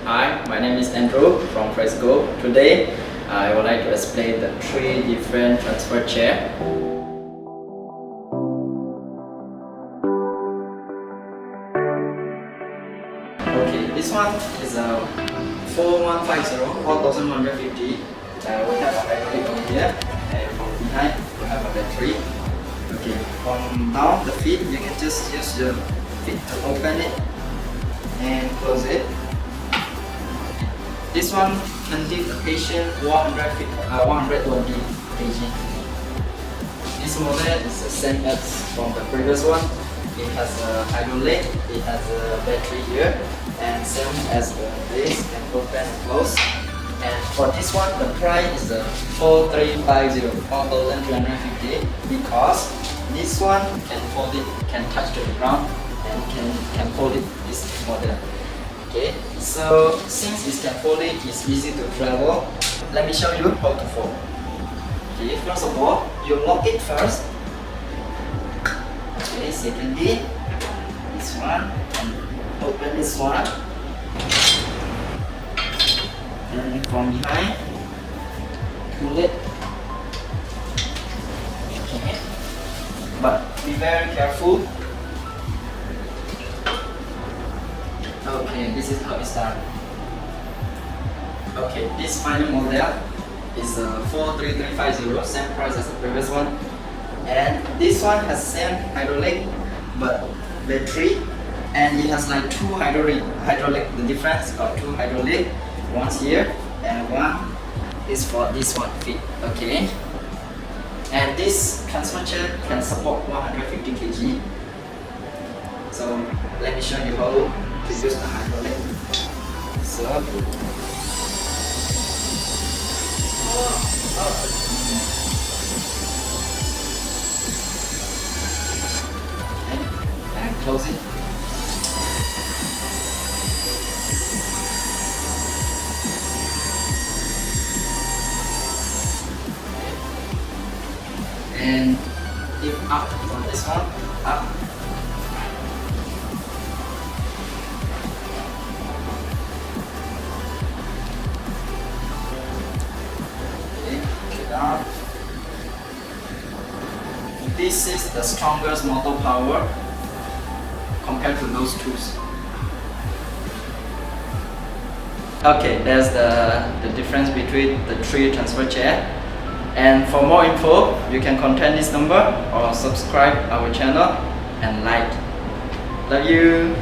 Hi, my name is Andrew from Fresco. Today, I would like to explain the 3 different transfer chair. Okay, this one is a 4150. We have a battery over here, and from behind we have a battery. Okay, from down the feet, you can just use your feet to open it and close it. This one can lift a patient 120 kg. This model is the same as from the previous one. It has a hydraulic, it has a battery here, and same as this, can open and close. And for this one, the price is 4350, 4350, because this one can fold it, can touch to the ground, and can fold it. This model. Okay, so since it can fold it, it's easy to travel. Let me show you how to fold. Okay, first of all, you lock it first. Okay, secondly, this one, and open this one. And from behind, pull it. Okay, but be very careful. Okay, this is how it's done. Okay, this final model is 43350, same price as the previous one. And this one has same hydraulic but battery, and it has like 2 hydraulic. The difference got 2 hydraulic, one's here and one is for this one feet. Okay, and this transfer chair can support 150 kg. So let me show you how to use the hydraulic. So and close it. And if up on this one, up. This is the strongest motor power compared to those tools. Okay, there's the difference between the 3 transfer chair. And for more info, you can contact this number or subscribe our channel and like. Love you.